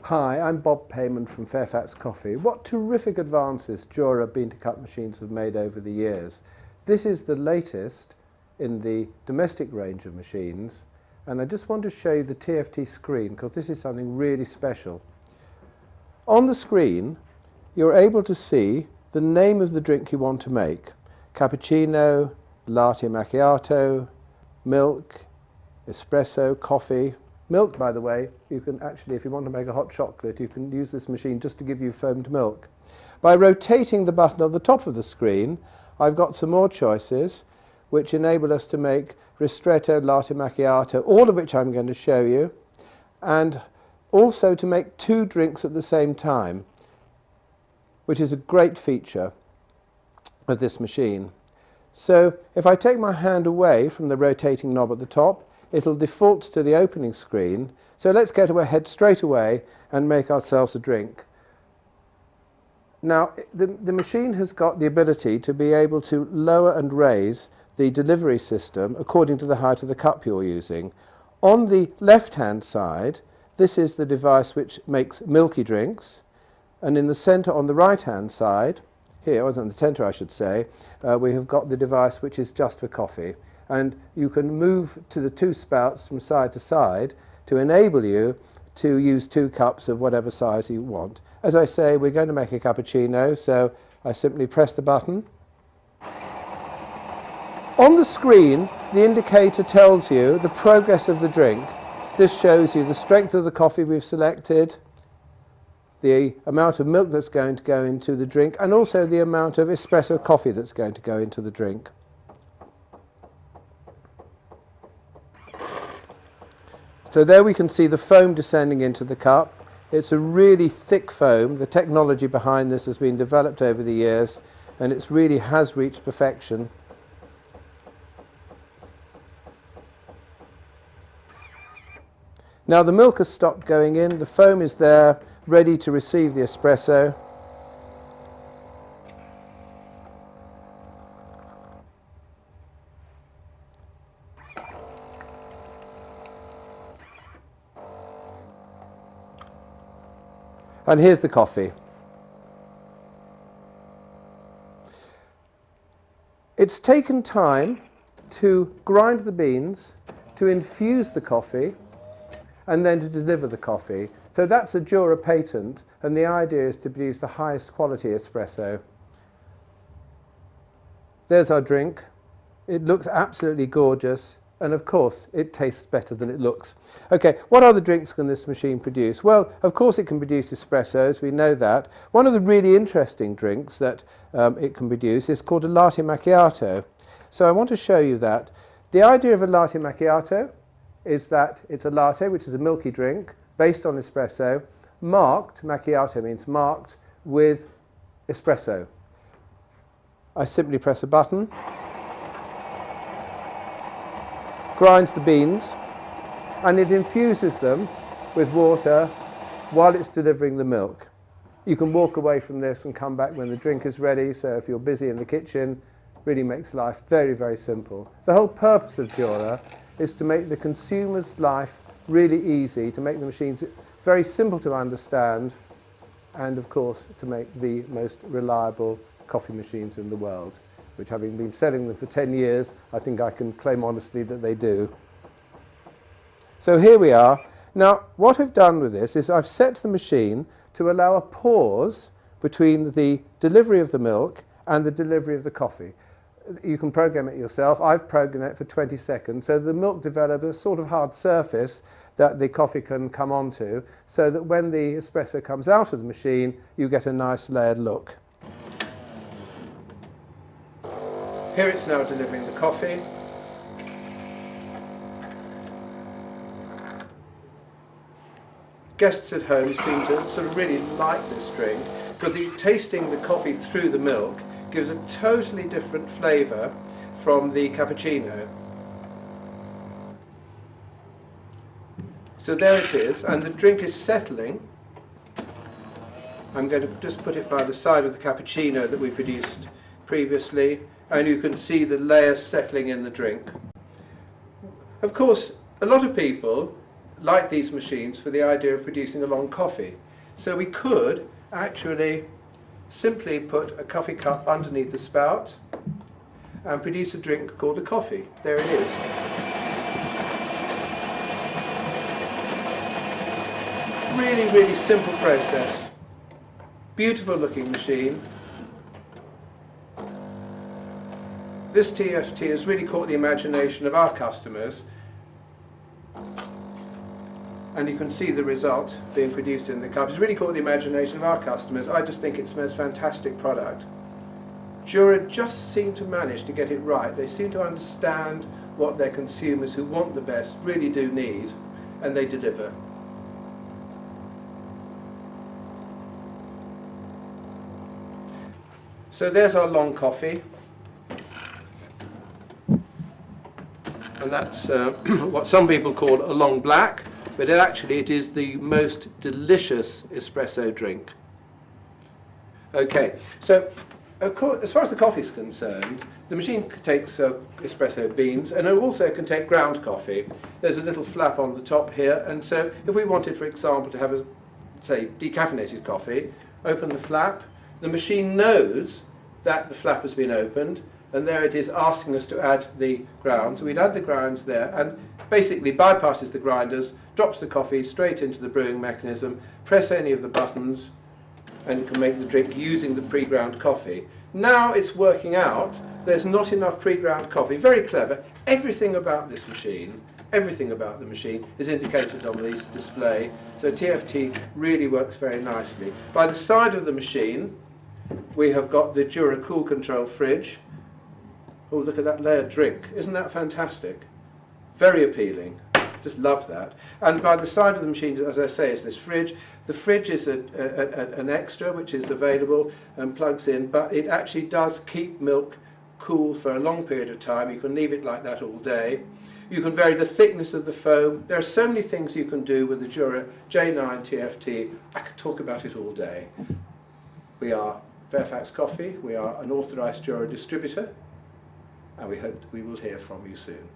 Hi, I'm Bob Payman from Fairfax Coffee. What terrific advances JURA bean-to-cup machines have made over the years. This is the latest in the domestic range of machines, and I just want to show you the TFT screen because this is something really special. On the screen you're able to see the name of the drink you want to make: cappuccino, latte macchiato, milk, espresso, coffee. Milk, by the way, you can actually, if you want to make a hot chocolate, you can use this machine just to give you foamed milk. By rotating the button on the top of the screen, I've got some more choices which enable us to make ristretto, latte macchiato, all of which I'm going to show you, and also to make two drinks at the same time, which is a great feature of this machine. So if I take my hand away from the rotating knob at the top, it'll default to the opening screen. So let's get ahead straight away and make ourselves a drink. Now, the machine has got the ability to be able to lower and raise the delivery system according to the height of the cup you're using. On the left-hand side, this is the device which makes milky drinks, and in the center on the right-hand side, here, or in the center I should say, we have got the device which is just for coffee. And you can move to the two spouts from side to side to enable you to use two cups of whatever size you want. As I say, we're going to make a cappuccino, so I simply press the button. On the screen, the indicator tells you the progress of the drink. This shows you the strength of the coffee we've selected, the amount of milk that's going to go into the drink, and also the amount of espresso coffee that's going to go into the drink. So there we can see the foam descending into the cup. It's a really thick foam. The technology behind this has been developed over the years, and it really has reached perfection. Now the milk has stopped going in. The foam is there, ready to receive the espresso. And here's the coffee. It's taken time to grind the beans, to infuse the coffee, and then to deliver the coffee. So that's a JURA patent, and the idea is to produce the highest quality espresso. There's our drink. It looks absolutely gorgeous. And of course, it tastes better than it looks. Okay, what other drinks can this machine produce? Well, of course it can produce espressos, we know that. One of the really interesting drinks that it can produce is called a latte macchiato. So I want to show you that. The idea of a latte macchiato is that it's a latte, which is a milky drink, based on espresso, marked, macchiato means marked, with espresso. I simply press a button, grinds the beans, and it infuses them with water while it's delivering the milk. You can walk away from this and come back when the drink is ready, so if you're busy in the kitchen, really makes life very, very simple. The whole purpose of JURA is to make the consumer's life really easy, to make the machines very simple to understand, and of course to make the most reliable coffee machines in the world, which, having been selling them for 10 years, I think I can claim honestly that they do. So here we are. Now, what I've done with this is I've set the machine to allow a pause between the delivery of the milk and the delivery of the coffee. You can program it yourself. I've programmed it for 20 seconds, so the milk develops a sort of hard surface that the coffee can come onto, so that when the espresso comes out of the machine, you get a nice layered look. Here it's now delivering the coffee. Guests at home seem to sort of really like this drink because tasting the coffee through the milk gives a totally different flavour from the cappuccino. So there it is, and the drink is settling. I'm going to just put it by the side of the cappuccino that we produced previously, and you can see the layers settling in the drink. Of course, a lot of people like these machines for the idea of producing a long coffee. So we could actually simply put a coffee cup underneath the spout and produce a drink called a coffee. There it is. Really, really simple process. Beautiful looking machine. This TFT has really caught the imagination of our customers, and you can see the result being produced in the cup. It's really caught the imagination of our customers. I just think it's the most fantastic product. Jura just seem to manage to get it right. They seem to understand what their consumers who want the best really do need, and they deliver. So there's our long coffee, and that's what some people call a long black, but it is the most delicious espresso drink. Okay, so as far as the coffee is concerned, the machine takes espresso beans, and it also can take ground coffee. There's a little flap on the top here, and so if we wanted, for example, to have a, say, decaffeinated coffee, open the flap. The machine knows that the flap has been opened, and there it is asking us to add the grounds. So we'd add the grounds there, and basically bypasses the grinders, drops the coffee straight into the brewing mechanism, press any of the buttons, and you can make the drink using the pre-ground coffee. Now it's working out there's not enough pre-ground coffee. Very clever. Everything about this machine, everything about the machine is indicated on this display. So TFT really works very nicely. By the side of the machine, we have got the Jura Cool Control fridge. Oh, look at that layered drink. Isn't that fantastic? Very appealing. Just love that. And by the side of the machine, as I say, is this fridge. The fridge is an extra which is available and plugs in, but it actually does keep milk cool for a long period of time. You can leave it like that all day. You can vary the thickness of the foam. There are so many things you can do with the Jura J9 TFT. I could talk about it all day. We are Fairfax Coffee. We are an authorised Jura distributor, and we hope we will hear from you soon.